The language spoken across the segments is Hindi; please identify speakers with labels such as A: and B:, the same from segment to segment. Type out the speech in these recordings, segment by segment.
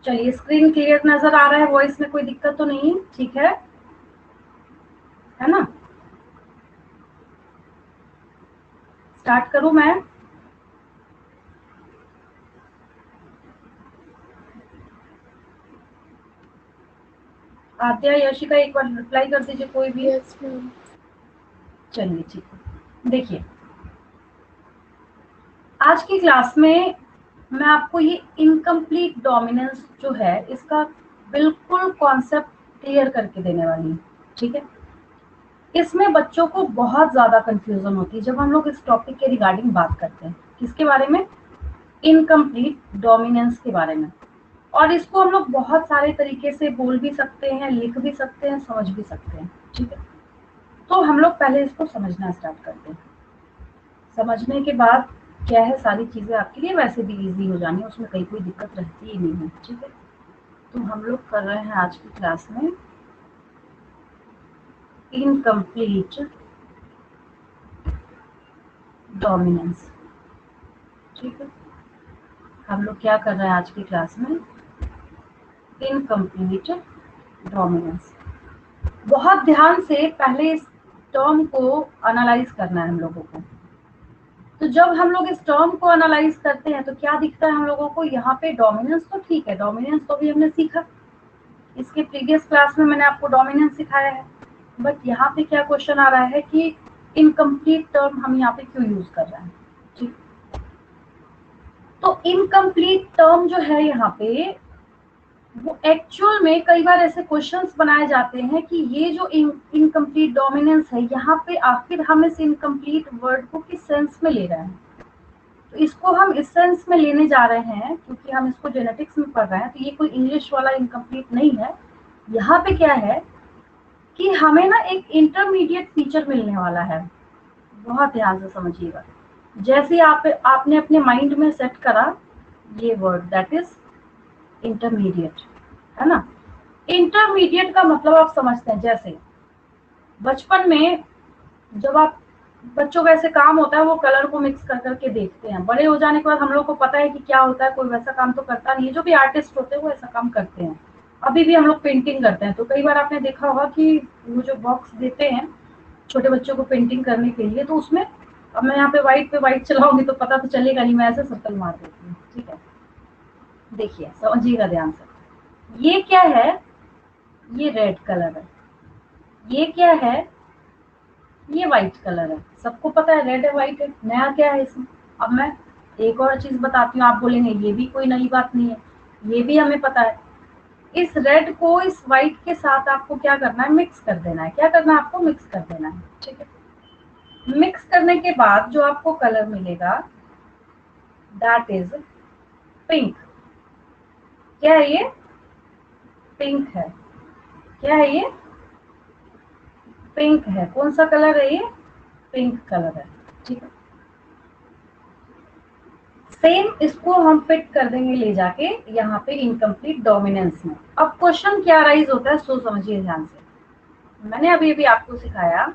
A: चलिए, स्क्रीन क्लियर नजर आ रहा है, वॉइस में कोई दिक्कत तो नहीं? ठीक है ना? स्टार्ट करूं मैं? आद्या, यशिका, एक बार रिप्लाई कर दीजिए कोई भी।
B: Yes ma'am.
A: चलिए ठीक है। देखिए, आज की क्लास में मैं आपको ये इनकम्प्लीट डोमिनेंस जो है इसका बिल्कुल कॉन्सेप्ट क्लियर करके देने वाली हूँ। ठीक है? इसमें बच्चों को बहुत ज़्यादा कंफ्यूजन होती है जब हम लोग इस टॉपिक के रिगार्डिंग बात करते हैं। किसके बारे में? इनकम्प्लीट डोमिनेंस के बारे में। और इसको हम लोग बहुत सारे तरीके से बोल भी सकते हैं, लिख भी सकते हैं, समझ भी सकते हैं। ठीक है? तो हम लोग पहले इसको समझना स्टार्ट करते हैं। समझने के बाद क्या है, सारी चीज़ें आपके लिए वैसे भी इजी हो जानी है, उसमें कहीं कोई दिक्कत रहती ही नहीं है। ठीक है? तो हम लोग कर रहे हैं आज की क्लास में इनकम्प्लीट डोमिनेंस। ठीक है? हम लोग क्या कर रहे हैं आज की क्लास में? Incomplete dominance. बहुत ध्यान से पहले इस टर्म को एनालाइज करना है हम लोगों को। तो जब हम लोग इस टर्म को एनालाइज करते हैं तो क्या दिखता है हम लोगों को? यहाँ पे डोमिनेंस तो ठीक है, डोमिनेंस तो भी हमने सीखा, इसके प्रीवियस क्लास में मैंने आपको डोमिनेंस सिखाया है। बट यहाँ पे क्या क्वेश्चन आ रहा है कि इनकम्प्लीट टर्म हम यहाँ पे क्यों यूज कर रहे हैं? ठीक, तो इनकम्प्लीट टर्म जो है यहाँ पे, वो एक्चुअल में कई बार ऐसे क्वेश्चंस बनाए जाते हैं कि ये जो इनकम्प्लीट डोमिनेंस है, यहाँ पे आखिर हम इस इनकम्प्लीट वर्ड को किस सेंस में ले रहे हैं। तो इसको हम इस सेंस में लेने जा रहे हैं क्योंकि हम इसको जेनेटिक्स में पढ़ रहे हैं, तो ये कोई इंग्लिश वाला इनकम्प्लीट नहीं है। यहाँ पे क्या है कि हमें ना एक इंटरमीडिएट फीचर मिलने वाला है। बहुत ध्यान से समझिएगा। जैसे आपने अपने माइंड में सेट करा ये वर्ड, दैट इज इंटरमीडिएट, है ना? इंटरमीडिएट का मतलब आप समझते हैं, जैसे बचपन में जब आप बच्चों का ऐसे काम होता है, वो कलर को मिक्स कर करके देखते हैं। बड़े हो जाने के बाद हम लोग को पता है कि क्या होता है, कोई वैसा काम तो करता नहीं है। जो भी आर्टिस्ट होते हैं वो ऐसा काम करते हैं। अभी भी हम लोग पेंटिंग करते हैं, तो कई बार आपने देखा होगा कि वो जो बॉक्स देते हैं छोटे बच्चों को पेंटिंग करने के लिए, तो उसमें अब मैं यहाँ पे व्हाइट चलाऊंगी तो पता तो चलेगा नहीं, मैं ऐसे सर्कल मार देती हूँ। ठीक है? देखिए, समझिएगा ध्यान से। ये क्या है? ये रेड कलर है। ये क्या है? ये व्हाइट कलर है। सबको पता है रेड है व्हाइट है, नया क्या है इसमें? अब मैं एक और चीज बताती हूँ, आप बोलेंगे ये भी कोई नई बात नहीं है, ये भी हमें पता है। इस रेड को इस व्हाइट के साथ आपको क्या करना है? मिक्स कर देना है। क्या करना है आपको? मिक्स कर देना है। ठीक है? मिक्स करने के बाद जो आपको कलर मिलेगा, दैट इज पिंक। क्या है ये? पिंक है। क्या है ये? पिंक है। कौन सा कलर है ये? पिंक कलर है। ठीक है? सेम इसको हम फिट कर देंगे ले जाके यहाँ पे इनकम्प्लीट डोमिनेंस में। अब क्वेश्चन क्या राइज होता है, सो समझिए ध्यान से। मैंने अभी भी आपको सिखाया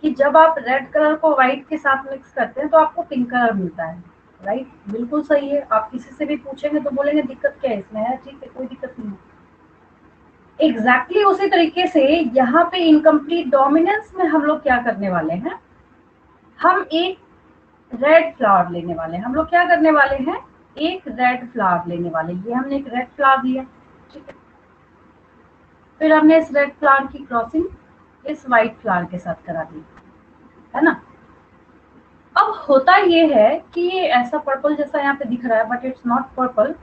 A: कि जब आप रेड कलर को व्हाइट के साथ मिक्स करते हैं तो आपको पिंक कलर मिलता है। राइट? बिल्कुल सही है। आप किसी से भी पूछेंगे तो बोलेंगे दिक्कत क्या है इसमें? है ठीक है, कोई दिक्कत नहीं है। एग्जैक्टली उसी तरीके से यहाँ पे इनकम्प्लीट डोमिनेंस में हम लोग क्या करने वाले हैं? हम एक रेड फ्लावर लेने वाले हैं। हम लोग क्या करने वाले हैं? एक रेड फ्लावर लेने वाले। ये हमने एक रेड फ्लावर लिया। ठीक है? फिर हमने इस रेड फ्लावर की क्रॉसिंग इस व्हाइट फ्लावर के साथ करा दी, है ना? अब होता ये है कि ये ऐसा पर्पल जैसा यहाँ पे दिख रहा है, बट इट्स नॉट पर्पल,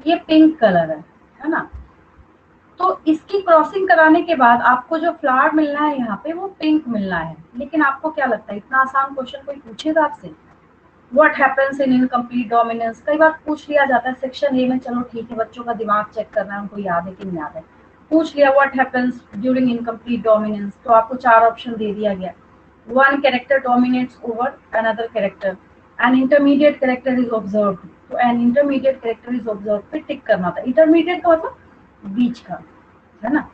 A: ये पिंक कलर है ना? तो इसकी क्रॉसिंग कराने के बाद आपको जो फ्लावर मिलना है यहाँ पे, वो पिंक मिलना है। लेकिन आपको क्या लगता है, इतना आसान क्वेश्चन कोई पूछेगा आपसे? What happens in incomplete dominance कई बार पूछ लिया जाता है सेक्शन ए में। चलो ठीक है, बच्चों का दिमाग चेक करना है, उनको याद है कि नहीं याद है। पूछ लिया what happens during incomplete dominance, तो आपको 4 ऑप्शन दे दिया गया। One character dominates over another character, an intermediate character is observed. तो an intermediate character is observed पे टिक करना था। इंटरमीडिएट का मतलब बीच का, है ना?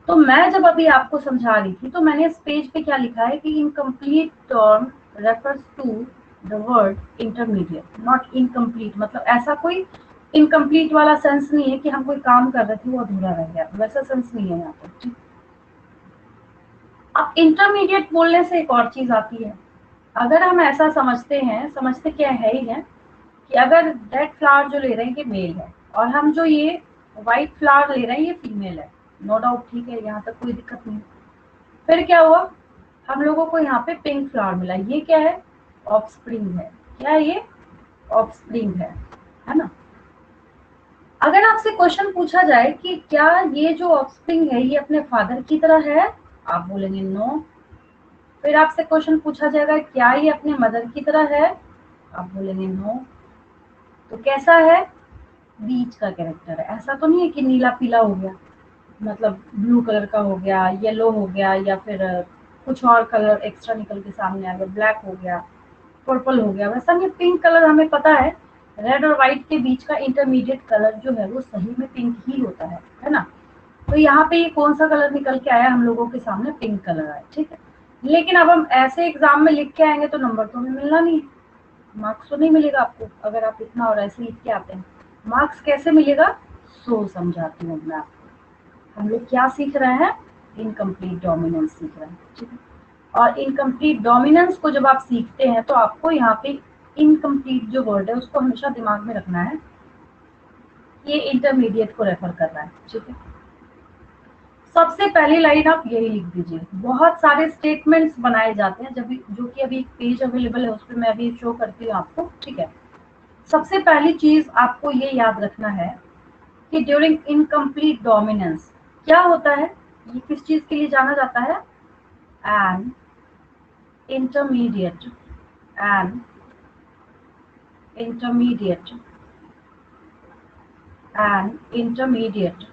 A: तो मैं जब अभी आपको समझा रही थी तो मैंने इस पेज पे क्या लिखा है कि incomplete term refers to the word intermediate, not incomplete. मतलब ऐसा कोई इनकम्प्लीट वाला सेंस नहीं है कि हम कोई काम कर रहे थे वो अधूरा रह गया, वैसा सेंस नहीं है यहाँ पे, ठीक। अब इंटरमीडिएट बोलने से एक और चीज आती है। अगर हम ऐसा समझते हैं, समझते क्या है ही है कि अगर रेड फ्लावर जो ले रहे हैं ये मेल है और हम जो ये व्हाइट फ्लावर ले रहे हैं ये फीमेल है, नो डाउट, ठीक है, यहाँ तक कोई दिक्कत नहीं। फिर क्या हुआ, हम लोगों को यहाँ पे पिंक फ्लावर मिला, ये क्या है, ऑफस्प्रिंग है। क्या है ये, ऑफस्प्रिंग है ना। अगर आपसे क्वेश्चन पूछा जाए कि क्या ये जो ऑफस्प्रिंग है ये अपने फादर की तरह है, आप बोलेंगे नो। फिर आपसे क्वेश्चन पूछा जाएगा क्या ये अपने मदर की तरह है, आप बोलेंगे नो। तो कैसा है, बीच का कैरेक्टर है। ऐसा तो नहीं है कि नीला पीला हो गया, मतलब ब्लू कलर का हो गया, येलो हो गया, या फिर कुछ और कलर एक्स्ट्रा निकल के सामने आ गया, ब्लैक हो गया, पर्पल हो गया, वैसा नहीं। पिंक कलर हमें पता है, रेड और व्हाइट के बीच का इंटरमीडिएट कलर जो है वो सही में पिंक ही होता है ना। तो यहाँ पे ये कौन सा कलर निकल के आया हम लोगों के सामने, पिंक कलर आया, ठीक है। लेकिन अब हम ऐसे एग्जाम में लिख के आएंगे तो नंबर तो हमें मिलना नहीं है, मार्क्स तो नहीं मिलेगा आपको अगर आप इतना और ऐसे लिख के आते हैं। मार्क्स कैसे मिलेगा, सो समझाती हूँ मैं आपको। हम लोग क्या सीख रहे हैं, इनकम्प्लीट डोमिनेंस सीख रहे हैं, ठीक है। और इनकम्प्लीट डोमिनेंस को जब आप सीखते हैं तो आपको यहाँ पे इनकम्प्लीट जो वर्ड है उसको हमेशा दिमाग में रखना है, ये इंटरमीडिएट को रेफर कर रहा है, ठीक है। सबसे पहली लाइन आप यही लिख दीजिए। बहुत सारे स्टेटमेंट्स बनाए जाते हैं जब जो कि अभी एक पेज अवेलेबल है उस पर मैं अभी शो करती हूँ आपको, ठीक है। सबसे पहली चीज आपको ये याद रखना है कि ड्यूरिंग इनकम्प्लीट डोमिनेंस क्या होता है, ये किस चीज के लिए जाना जाता है, an intermediate, an intermediate, N intermediate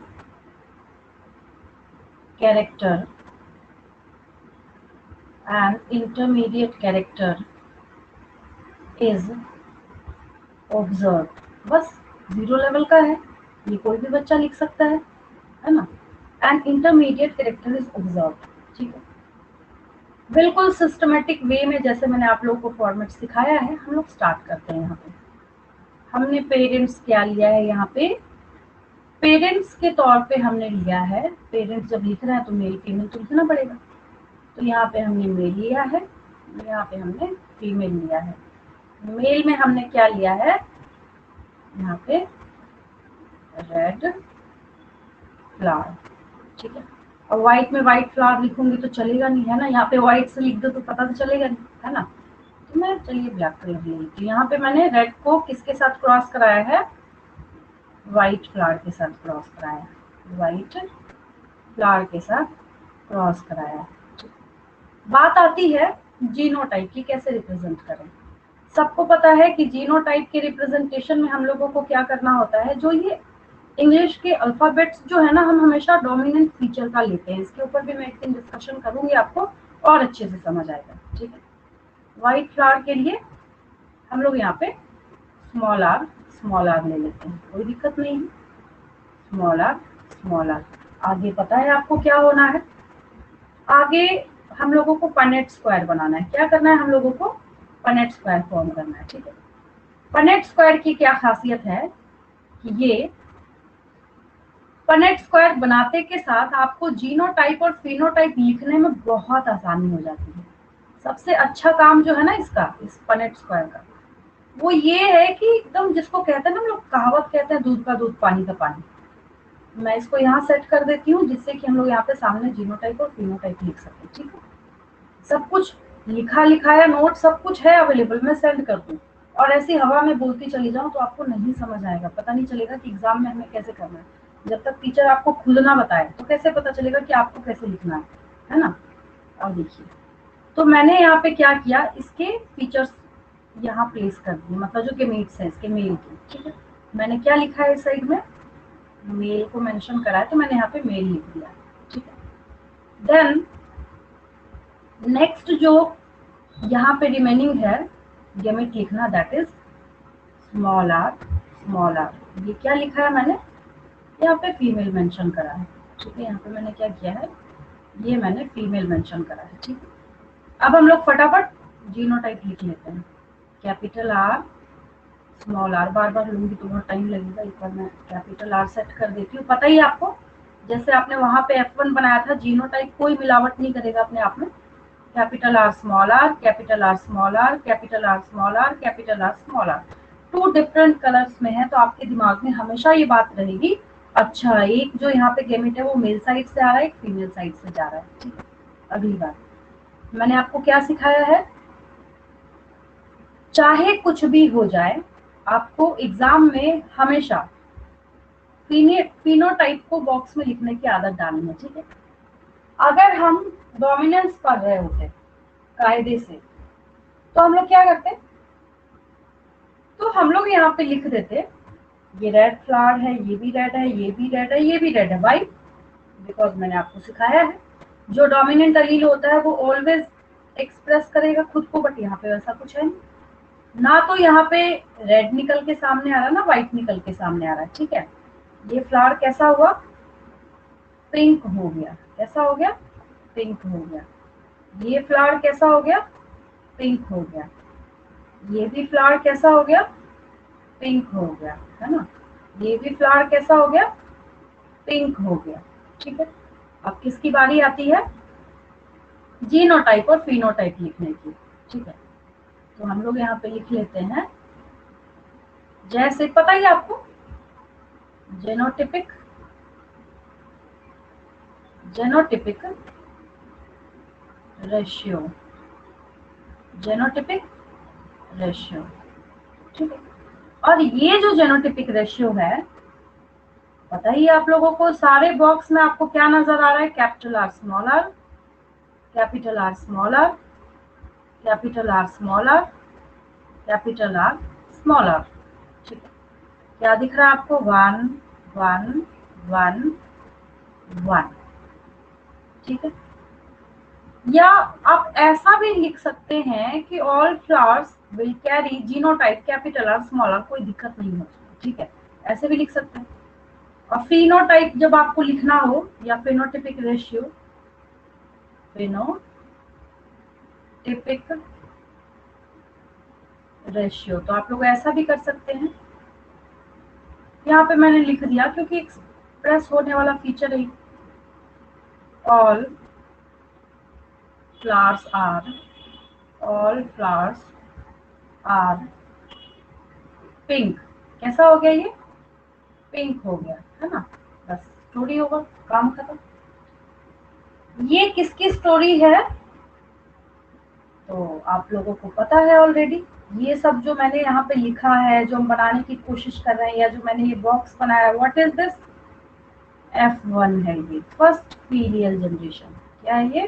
A: character, an intermediate character is observe. बस 0 लेवल का है, ये कोई भी बच्चा लिख सकता है ना। N intermediate character is observe, ठीक है। बिल्कुल सिस्टमेटिक वे में जैसे मैंने आप लोगों को फॉर्मेट सिखाया है हम लोग स्टार्ट करते हैं। यहाँ पे हमने पेरेंट्स क्या लिया है, यहाँ पे पेरेंट्स के तौर पे हमने लिया है, पेरेंट्स जब लिख रहे हैं तो मेल फीमेल तो लिखना पड़ेगा, तो यहाँ पे हमने मेल लिया है, यहाँ पे हमने फीमेल लिया है। मेल में हमने क्या लिया है, यहाँ पे रेड फ्लावर, ठीक है। और व्हाइट में व्हाइट फ्लावर लिखूंगी तो चलेगा नहीं, है ना, यहाँ पे व्हाइट से लिख दो तो पता तो चलेगा नहीं, है ना। तो मैं चलिए ब्लैक कलर ले लेती हूँ। यहाँ पे मैंने रेड को किसके साथ क्रॉस कराया है, व्हाइट फ्लावर के साथ क्रॉस कराया है, व्हाइट फ्लावर के साथ क्रॉस कराया है। बात आती है जीनोटाइप की, कैसे रिप्रेजेंट करें। सबको पता है कि जीनोटाइप के रिप्रेजेंटेशन में हम लोगों को क्या करना होता है, जो ये इंग्लिश के अल्फाबेट्स जो है ना हम हमेशा डोमिनेंट फीचर का लेते हैं। इसके ऊपर भी मैं एक दिन डिस्कशन करूंगी, आपको और अच्छे से समझ आएगा, ठीक है। व्हाइट फ्लावर के लिए हम लोग यहाँ पे स्मॉल आर ले लेते हैं, कोई दिक्कत नहीं है, स्मॉल आर। आगे पता है आपको क्या होना है, आगे हम लोगों को पनेट स्क्वायर बनाना है। क्या करना है हम लोगों को, पनेट स्क्वायर फॉर्म करना है, ठीक है। पनेट स्क्वायर की क्या खासियत है कि ये पनेट स्क्वायर बनाते के साथ आपको जीनोटाइप और फिनोटाइप लिखने में बहुत आसानी हो जाती है। सबसे अच्छा काम जो है ना इसका, इस पनेट स्क्वायर का, वो ये है कि एकदम जिसको कहते हैं ना हम लोग, कहावत कहते हैं दूध का दूध पानी का पानी। मैं इसको यहाँ सेट कर देती हूँ जिससे कि हम लोग यहाँ पे सामने जीनोटाइप और फिनोटाइप लिख सकते हैं, ठीक है। सब कुछ लिखा लिखाया नोट सब कुछ है अवेलेबल, मैं सेंड कर दूँ और ऐसी हवा में बोलती चली जाऊँ तो आपको नहीं समझ आएगा, पता नहीं चलेगा कि एग्जाम में हमें कैसे करना है। जब तक टीचर आपको खुद ना बताए तो कैसे पता चलेगा कि आपको कैसे लिखना है ना। और देखिए, तो मैंने यहाँ पे क्या किया, इसके फीचर्स यहाँ प्लेस कर दिए, मतलब जो गेमेट्स है इसके मेल के, ठीक है। मैंने क्या लिखा है इस साइड में, मेल को मेंशन करा है तो मैंने यहाँ पे मेल लिख दिया, ठीक है। देन नेक्स्ट जो यहाँ पे रिमेनिंग है गेमेट लिखना, दैट इज स्मॉल आर। ये क्या लिखा है मैंने, यहाँ पे फीमेल मेंशन करा है, ठीक है। यहाँ पे मैंने क्या किया है, ये मैंने फीमेल मेंशन करा है, ठीक है। अब हम लोग फटाफट जीनोटाइप लिख लेते हैं, कैपिटल आर, स्मॉल आर, बार बार लूंगी तो बहुत टाइम लगेगा, एक बार मैं कैपिटल आर सेट कर देती हूँ। पता ही है आपको, जैसे आपने वहां पे F1 बनाया था, जीनोटाइप कोई मिलावट नहीं करेगा अपने आप में। Capital R small R, capital R small R, capital R small R, capital R small R, 2 different colours में है, तो आपके दिमाग में हमेशा ये बात रहेगी, अच्छा एक जो यहाँ पे गेमेट है वो मेल साइड से आ रहा है, एक फीमेल साइड से जा रहा है। ठीक है, अगली बात मैंने आपको क्या सिखाया है, चाहे कुछ भी हो जाए, आपको एग्जाम में हमेशा फिनोटाइप को बॉक्स में लिखने की आदत डालनी है। ठीक है, अगर हम डोमिनेंस पढ़ रहे होते कायदे से, तो हम लोग क्या करते, तो हम लोग यहाँ पे लिख देते ये रेड फ्लावर है, ये भी रेड है, ये भी रेड है, ये भी रेड है। वाई? बिकॉज मैंने आपको सिखाया है जो डोमिनेंट अलील होता है वो ऑलवेज एक्सप्रेस करेगा खुद को, बट यहाँ पे वैसा कुछ है नहीं ना, तो यहाँ पे रेड निकल के सामने आ रहा है ना व्हाइट निकल के सामने आ रहा है। ठीक है, ये फ्लावर कैसा हुआ, पिंक हो गया। कैसा हो गया, पिंक हो गया। ये फ्लावर कैसा हो गया, पिंक हो गया। ये भी फ्लावर कैसा हो गया, पिंक हो गया, है ना। ये भी फ्लावर कैसा हो गया, पिंक हो गया। ठीक है, अब किसकी बारी आती है, जीनोटाइप और फिनोटाइप लिखने की। ठीक है, तो हम लोग यहाँ पे लिख लेते हैं, जैसे पता ही आपको, genotypic, genotypic ratio, genotypic ratio. ठीक है, और ये जो जेनोटिपिक रेशियो है, पता ही आप लोगों को, सारे बॉक्स में आपको क्या नजर आ रहा है, capital R small R, capital R small R, capital R small R, capital R small R. ठीक है, क्या दिख रहा है आपको, 1 1 1 1। ठीक है, या आप ऐसा भी लिख सकते हैं कि all flowers will carry genotype capital R small R, कोई दिक्कत नहीं होती। ठीक है, ऐसे भी लिख सकते हैं। और फिनोटाइप जब आपको लिखना हो, या फिनोटिपिक रेशियो, फिनोटिपिक रेशियो, तो आप लोग ऐसा भी कर सकते हैं। यहाँ पे मैंने लिख दिया क्योंकि एक्सप्रेस होने वाला फीचर है, all flowers are, all flowers are pink. कैसा हो गया, ये पिंक हो गया, है ना। बस स्टोरी होगा, काम खत्म। ये किसकी स्टोरी है, तो आप लोगों को पता है ऑलरेडी। ये सब जो मैंने यहाँ पे लिखा है, जो हम बनाने की कोशिश कर रहे हैं, या जो मैंने ये बॉक्स बनाया, व्हाट इज दिस, F1 है, ये फर्स्ट फीलियल जनरेशन। क्या है ये,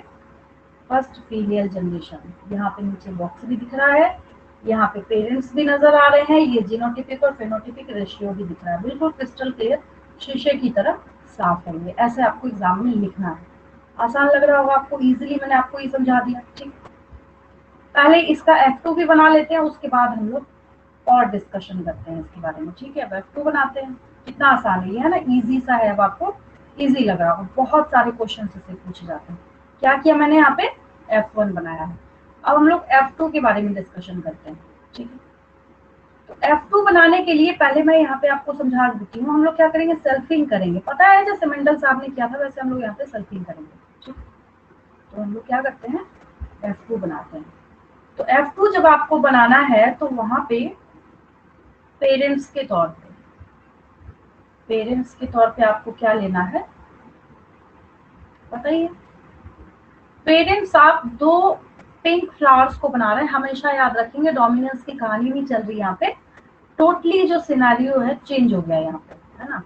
A: फर्स्ट फीलियल जनरेशन। यहाँ पे नीचे बॉक्स भी दिख रहा है, यहाँ पे पेरेंट्स भी नजर आ रहे हैं, ये जीनोटिपिक और फेनोटिपिक रेशियो भी दिख रहा है, बिल्कुल क्रिस्टल क्लियर, शीशे की तरह साफ है ये। ऐसे आपको एग्जाम में लिखना है। आसान लग रहा होगा आपको, इजीली मैंने आपको ये समझा दिया। ठीक, पहले इसका F2 भी बना लेते हैं, उसके बाद हम लोग और डिस्कशन करते हैं इसके बारे में। ठीक है, अब F2 बनाते हैं। कितना आसान है ये, है ना, इजी सा है। अब आपको इजी लग रहा होगा, बहुत सारे क्वेश्चन से पूछे जाते हैं। क्या किया मैंने यहाँ पे, F1 बनाया है। अब हम लोग F2 के बारे में डिस्कशन करते हैं। ठीक है, तो F2 बनाने के लिए पहले मैं यहाँ पे आपको समझा देती हूँ। हम लोग क्या करेंगे, सेल्फिंग करेंगे। पता है जैसे मेंडल साहब ने किया था, वैसे हम लोग यहाँ पे सेल्फिंग करेंगे। ठीक, तो हम लोग क्या करते हैं, F2 बनाते हैं। तो F2 जब आपको बनाना है, तो वहां पे पेरेंट्स के तौर पे, पेरेंट्स के तौर पे आपको क्या लेना है, पता ही है। पेरेंट्स आप 2 पिंक फ्लावर्स को बना रहे हैं। हमेशा याद रखेंगे, डोमिनेंस की कहानी नहीं चल रही यहाँ पे, टोटली जो सिनेरियो है चेंज हो गया यहाँ पे, है ना।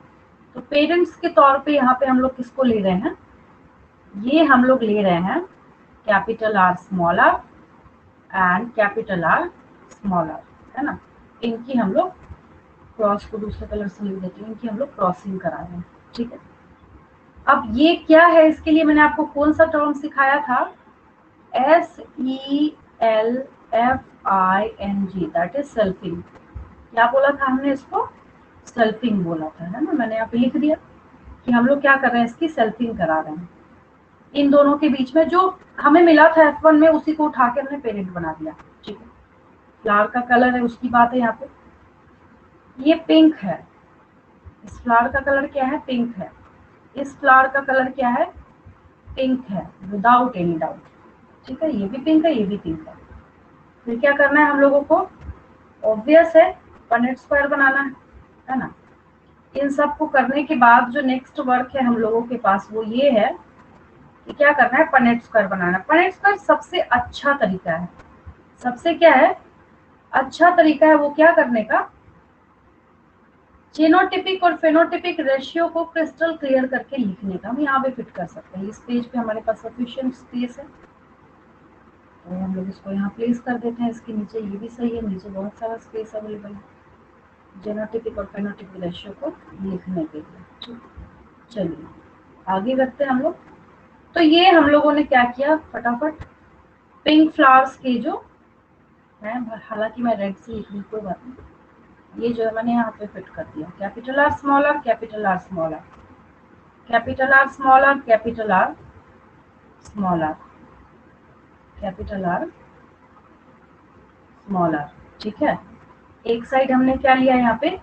A: तो पेरेंट्स के तौर पे यहाँ पे हम लोग किसको ले रहे हैं, ये हम लोग ले रहे हैं capital R small R and capital R small R, है ना। इनकी हम लोग क्रॉस को दूसरे कलर से लिख देती हूँ, इनकी हम लोग क्रॉसिंग करा रहे हैं। ठीक है, अब ये क्या है, इसके लिए मैंने आपको कौन सा टर्म सिखाया था, SELFING, दैट इज सेल्फिंग। क्या बोला था हमने इसको, सेल्फिंग बोला था, है ना। मैंने यहाँ पे लिख दिया कि हम लोग क्या कर रहे हैं, इसकी सेल्फिंग करा रहे हैं। इन दोनों के बीच में जो हमें मिला था F1 में, उसी को उठा के हमने पेरेंट बना दिया। ठीक है, फ्लावर का कलर है उसकी बात है यहाँ पे। ये पिंक है, इस फ्लावर का कलर क्या है? पिंक है। इस फ्लावर का कलर क्या है? पिंक है, विदाउट एनी डाउट। ठीक है, ये भी पिंक है, ये भी पिंक है। फिर क्या करना है हम लोगों को? ऑब्वियस है, पनेट स्क्वायर बनाना है ना। इन सब को करने के बाद जो नेक्स्ट वर्क है हम लोगों के पास वो ये है कि क्या करना है? पनेट स्क्वायर बनाना। पनेट स्क्वायर सबसे अच्छा तरीका है, सबसे क्या है? अच्छा तरीका है वो क्या करने का? जीनोटिपिक और फेनोटिपिक रेशियो को क्रिस्टल क्लियर करके लिखने का। हम यहाँ पे फिट कर सकते हैं, इस पेज पे हमारे पास सफिशिएंट स्पेस है, तो हम लोग इसको यहाँ प्लेस कर देते हैं। इसके नीचे ये भी सही है, नीचे बहुत सारा स्पेस अवेलेबल है जीनोटिपिक और फेनोटिपिक रेशियो को लिखने के लिए। चलिए आगे बढ़ते हैं हम लोग। तो ये हम लोगों ने क्या किया, फटाफट पिंक फ्लावर्स के जो है, हालांकि मैं रेड से लिख रही, कोई बात नहीं, ये जो है मैंने यहाँ पे फिट कर दिया। Capital R small R, capital R small R, capital R small R, capital R small R, capital R small R. ठीक है, एक साइड हमने क्या लिया यहाँ पे?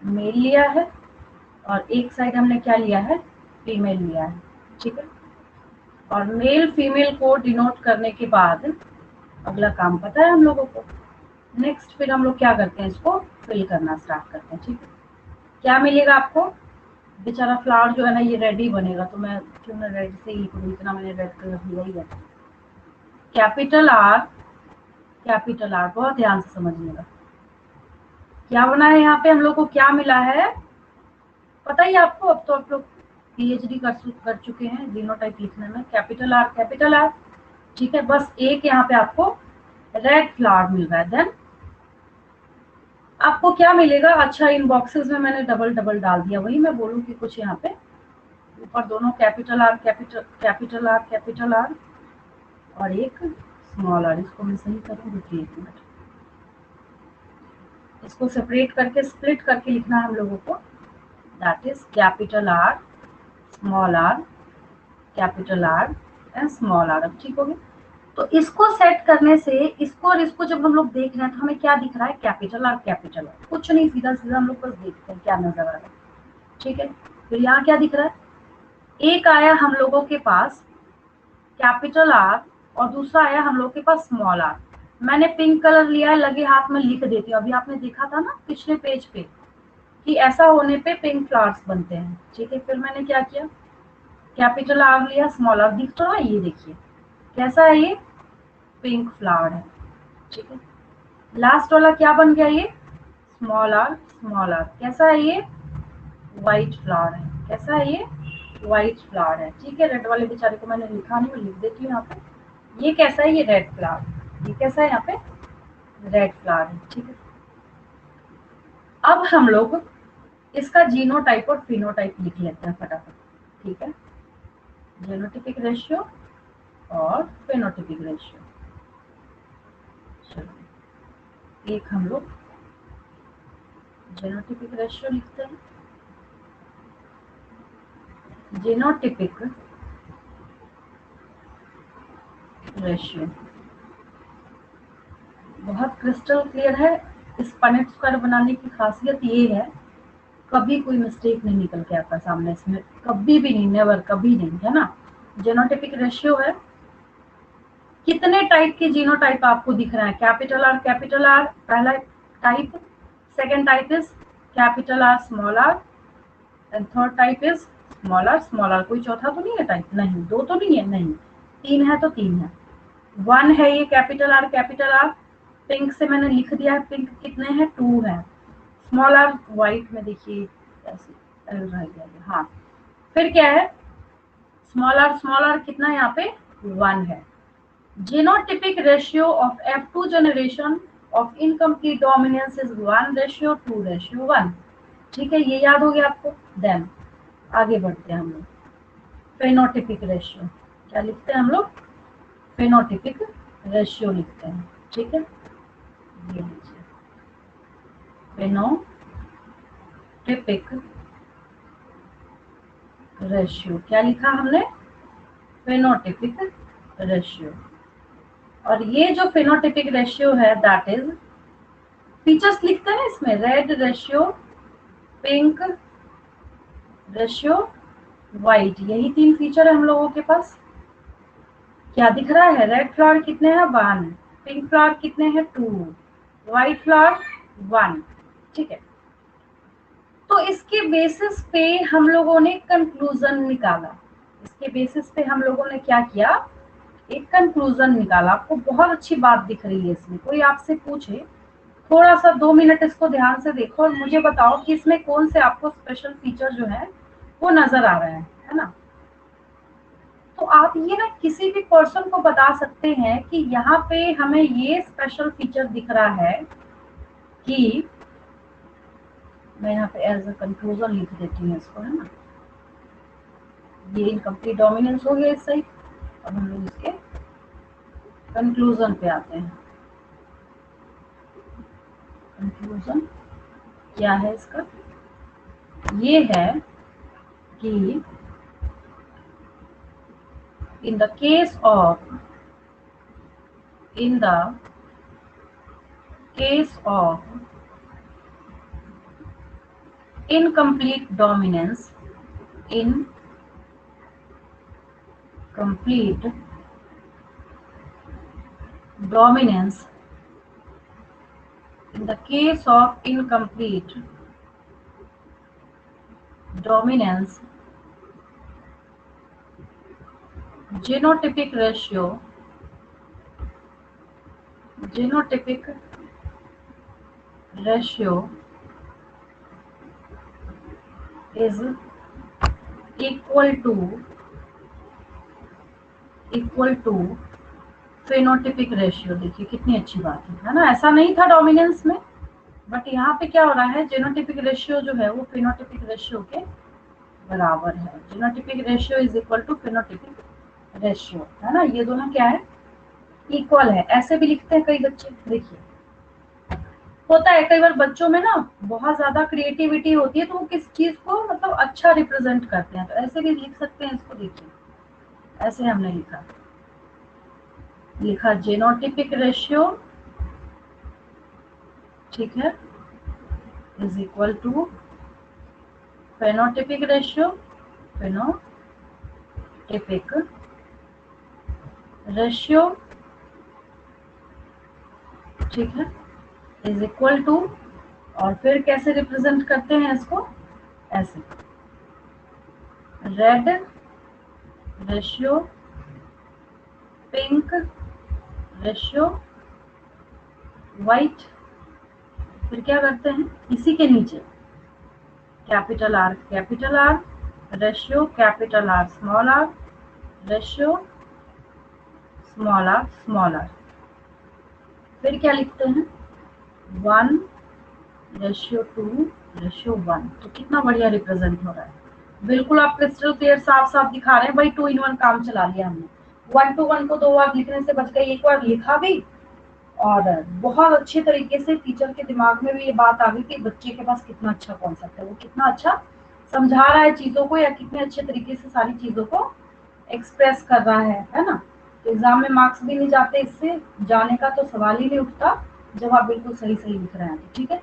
A: मेल लिया है, और एक साइड हमने क्या लिया है? फीमेल लिया है। ठीक है, और मेल फीमेल को डिनोट करने के बाद अगला काम पता है हम लोगों को। नेक्स्ट फिर हम लोग क्या करते हैं? इसको फिल करना स्टार्ट करते हैं। ठीक है, क्या मिलेगा आपको? बेचारा फ्लावर जो है ना ये रेड ही बनेगा, तो मैं क्यों ना रेड से ही करूँ, इतना मैंने रेड कलर लिया ही है। कैपिटल आर, कैपिटल आर, बहुत ध्यान से समझिएगा। क्या बना है यहाँ पे? हम लोग को क्या मिला है पता ही आपको, अब तो आप लोग पीएचडी कर चुके हैं जीनोटाइप लिखने में। Capital are, capital are. ठीक है, बस एक यहाँ पे आपको रेड फ्लावर मिल रहा है। देन आपको क्या मिलेगा? अच्छा, इन बॉक्सेस में मैंने डबल डबल डाल दिया, वही मैं बोलूँ कि कुछ यहाँ पे ऊपर दोनों capital R, capital capital R, capital are और एक स्मॉल आर। इसको मैं सही करूँ, रुकिए एक मिनट, इसको सेपरेट करके स्प्लिट करके लिखना है हम लोगों को। That is capital R, small R, capital R and small R. अब ठीक हो गया। तो इसको सेट करने से इसको और इसको जब हम लोग देख रहे हैं तो हमें क्या दिख रहा है? कैपिटल आर, कैपिटल आर, कुछ नहीं, सीधा सीधा हम लोग बस देखते हैं क्या नजर आ रहा है। ठीक है, फिर यहाँ क्या दिख रहा है? एक आया हम लोगों के पास कैपिटल आर और दूसरा आया हम लोग के पास स्मॉल आर। मैंने पिंक कलर लिया है, लगे हाथ में लिख देती हूँ। अभी आपने देखा था ना पिछले पेज पे कि ऐसा होने पे पिंक फ्लावर्स बनते हैं। ठीक है, फिर मैंने क्या किया? कैपिटल आर लिया, स्मॉल आर, दिख रहा है? ये देखिए कैसा है, ये पिंक फ्लावर है। ठीक है, लास्ट वाला क्या बन गया? ये स्मॉल आर, स्मॉल आर। कैसा है? ये व्हाइट फ्लावर है। कैसा है? ये व्हाइट फ्लावर है। ठीक है, रेड वाले बेचारे को मैंने लिखा नहीं, मैं लिख देती हूँ यहाँ पे। ये कैसा है? ये रेड फ्लावर। ये कैसा है? यहाँ पे रेड फ्लावर है। ठीक है, अब हम लोग इसका जीनोटाइप और फिनोटाइप लिख लेते हैं फटाफट। ठीक है, जीनोटिपिक रेशियो और फेनोटिपिक रेशियो। चलो एक हम लोग जीनोटिपिक रेशियो लिखते हैं। जीनोटिपिक रेशियो बहुत क्रिस्टल क्लियर है। इस पनेट स्क्वायर बनाने की खासियत ये है, कभी कोई मिस्टेक नहीं निकल के आता सामने इसमें, कभी भी नहीं, नेवर, कभी नहीं, है ना। जीनोटिपिक रेशियो है। कितने टाइप के जीनोटाइप आपको दिख रहा है? कैपिटल आर पहला type, second type is capital R small R, and third type is small R. कोई चौथा तो नहीं है टाइप? नहीं। दो तो नहीं है? नहीं। तीन है तो तीन है। वन है ये कैपिटल आर, पिंक से मैंने लिख दिया है। पिंक कितने हैं? टू है। स्मॉल आर व्हाइट में देखिए ऐसे रह गया। हाँ, फिर क्या है? स्मॉल आर कितना है यहाँ पे? वन है। Genotypic ratio of F2 generation of incomplete dominance is 1:2:1। ठीक है, ये याद हो गया आपको। देन आगे बढ़ते हैं हम लोग। फेनोटिपिक रेशियो क्या लिखते हैं हम लोग? फेनोटिपिक रेशियो लिखते हैं। ठीक है, ये लीजिए फेनोटिपिक रेशियो। क्या लिखा हमने? फेनोटिपिक रेशियो। और ये जो फेनोटिपिक रेशियो है दैट इज फीचर्स लिखते हैं इसमें, red ratio, pink ratio, white, यही 3 फीचर है हम लोगों के पास। क्या दिख रहा है, रेड फ्लावर कितने हैं 1, पिंक फ्लावर कितने हैं 2, व्हाइट फ्लावर 1। ठीक है, तो इसके बेसिस पे हम लोगों ने कंक्लूजन निकाला। इसके बेसिस पे हम लोगों ने क्या किया, एक कंक्लूजन निकाला। आपको बहुत अच्छी बात दिख रही है इसमें। कोई आपसे पूछे, थोड़ा सा 2 मिनट इसको ध्यान से देखो और मुझे बताओ कि इसमें कौन से आपको स्पेशल फीचर जो है वो नजर आ रहे हैं, है ना। तो आप ये ना किसी भी पर्सन को बता सकते हैं कि यहाँ पे हमें ये स्पेशल फीचर दिख रहा है कि, मैं यहाँ पे एज अ कंक्लूजन लिख देती हूँ इसको, है ना। ये इनकम्प्लीट डोमिनेंस हो गया सही। अब हम लोग इसके कंक्लूजन पे आते हैं। कंक्लूजन क्या है इसका, ये है कि in the case of incomplete dominance, in the case of incomplete dominance, genotypic ratio is equal to phenotypic ratio. देखिए कितनी अच्छी बात है ना। ऐसा नहीं था डोमिनेंस में, बट यहाँ पे क्या हो रहा है, जेनोटिपिक रेशियो जो है वो फेनोटिपिक रेशियो के बराबर है। Genotypic ratio is equal to phenotypic ratio, है ना। ये दोनों क्या है, इक्वल है। ऐसे भी लिखते हैं कई बच्चे। देखिए होता है कई बार बच्चों में ना बहुत ज्यादा क्रिएटिविटी होती है, तो वो किस चीज को मतलब अच्छा रिप्रेजेंट करते हैं, तो ऐसे भी लिख सकते हैं इसको। देखिए ऐसे हमने लिखा जेनोटिपिक रेशियो, ठीक है, is equal to phenotypic ratio, ठीक है, इज इक्वल टू, और फिर कैसे रिप्रेजेंट करते हैं इसको, ऐसे red ratio, pink ratio, white. फिर क्या करते हैं, इसी के नीचे capital R ratio, capital R ratio, small R. फिर क्या लिखते हैं, 1 रेशियो 2 रेशियो 1। तो कितना बढ़िया रिप्रेजेंट हो रहा है। बिल्कुल आप क्रिस्टल क्लियर साफ साफ दिखा रहे हैं भाई। 2 in 1 काम चला लिया हमने। 1 to 1 को 2 बार लिखने से बच गए, एक बार लिखा भी, और बहुत अच्छे तरीके से टीचर के दिमाग में भी ये बात आ गई कि बच्चे के पास कितना अच्छा कॉन्सेप्ट है, वो कितना अच्छा समझा रहा है चीजों को, या कितने अच्छे तरीके से सारी चीजों को एक्सप्रेस कर रहा है ना। तो एग्जाम में मार्क्स भी नहीं जाते, इससे जाने का तो सवाल ही नहीं उठता जब आप बिल्कुल सही लिख रहे हैं। ठीक है,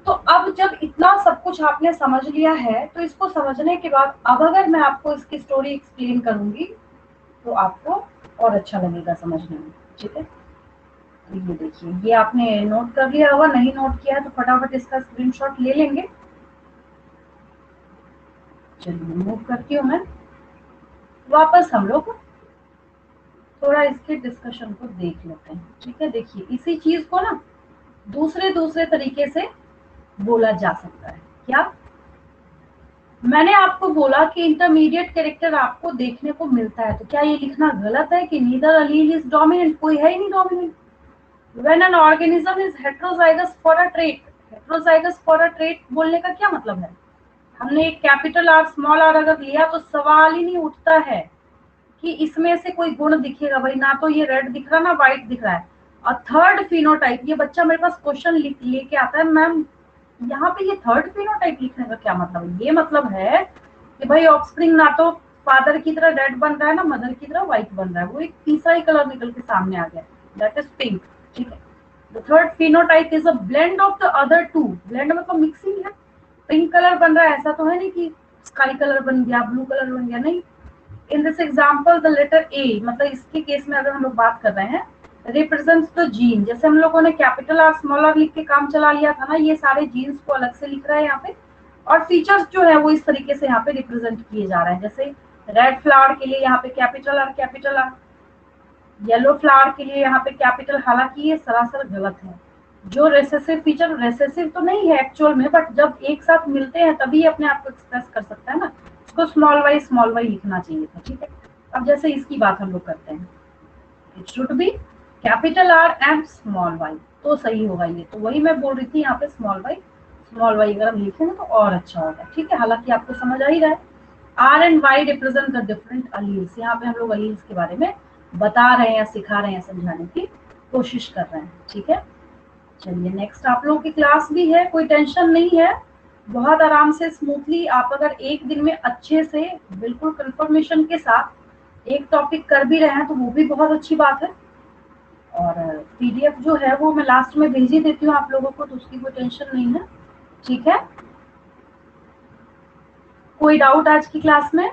A: तो अब जब इतना सब कुछ आपने समझ लिया है, तो इसको समझने के बाद अब अगर मैं आपको इसकी स्टोरी एक्सप्लेन करूंगी तो आपको और अच्छा लगेगा समझने में। ठीक है, तो ये देखिए, ये आपने नोट कर लिया होगा, नहीं नोट किया है तो फटाफट इसका स्क्रीनशॉट ले लेंगे। चलिए मूव करती हूँ मैं वापस। हम लोग थोड़ा इसके डिस्कशन को देख लेते हैं। ठीक है, देखिए इसी चीज को ना दूसरे तरीके से बोला जा सकता है। क्या मैंने आपको बोला कि इंटरमीडिएट कैरेक्टर आपको देखने को मिलता है, तो क्या ये लिखना गलत है कि नीदर अलील इज डोमिनेंट, कोई है ही नहीं dominant. When an organism is heterozygous for a trait, heterozygous for a trait बोलने का क्या मतलब है, हमने एक कैपिटल आर स्मॉल आर अगर लिया तो सवाल ही नहीं उठता है कि इसमें से कोई गुण दिखेगा भाई। ना तो ये रेड दिख रहा, ना व्हाइट दिख रहा है। और थर्ड फिनोटाइप, ये बच्चा मेरे पास क्वेश्चन लेके आता है, मैम यहाँ पे ये थर्ड फिनोटाइप लिखने का क्या मतलब है। ये मतलब है कि भाई ऑफस्प्रिंग ना तो फादर की तरह रेड बन रहा है, ना मदर की तरह व्हाइट बन रहा है, वो एक तीसरा ही कलर निकल के सामने आ गया, दैट इज पिंक। ठीक है, the third phenotype is a blend of the other two. blend मतलब मिक्सिंग है, पिंक कलर बन रहा है ऐसा तो है नहीं कि स्काई कलर बन गया, ब्लू कलर बन गया, नहीं। In this example the letter A, मतलब इसके केस में अगर हम लोग बात कर रहे हैं, रिप्रेजेंट्स द जीन। जैसे हम लोगों ने कैपिटल आर स्मॉल आर लिख के काम चला लिया था ना, ये सारे जीन्स को अलग से लिख रहा है यहाँ पे, और फीचर्स जो है वो इस तरीके से यहाँ पे रिप्रेजेंट किए जा रहे हैं। जैसे रेड फ्लावर के लिए यहाँ पे कैपिटल आर, येलो फ्लावर के लिए यहाँ पे कैपिटल, हालांकि ये सरासर गलत है। जो रेसेसिव फीचर, रेसेसिव तो नहीं है एक्चुअल में, बट जब एक साथ मिलते हैं तभी अपने आप को एक्सप्रेस कर सकता है ना, इसको स्मॉल वाई लिखना चाहिए था, ठीक है। अब जैसे इसकी बात हम लोग करते हैं, it should be capital R and small Y, तो सही होगा ये। तो वही मैं बोल रही थी यहाँ पे स्मॉल वाई अगर हम लिखें ना तो और अच्छा होगा, ठीक है। हालांकि आपको समझ आ ही रहा है। R and Y represent the different alleles, यहाँ पे हम लोग अलील्स के बारे में बता रहे हैं या सिखा रहे हैं, समझाने की कोशिश कर रहे हैं, ठीक है। चलिए नेक्स्ट, आप लोगों की क्लास भी है, कोई टेंशन नहीं है, बहुत आराम से स्मूथली आप अगर एक दिन में अच्छे से बिल्कुल कंफर्मेशन के साथ एक टॉपिक कर भी रहे हैं तो वो भी बहुत अच्छी बात है। और पीडीएफ जो है वो मैं लास्ट में भेज ही देती हूँ आप लोगों को, तो उसकी कोई टेंशन नहीं है, ठीक है। कोई डाउट आज की क्लास में?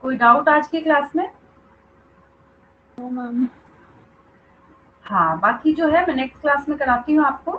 A: कोई डाउट आज की क्लास में?
B: मैम
A: हाँ, बाकी जो है मैं नेक्स्ट क्लास में कराती हूँ आपको।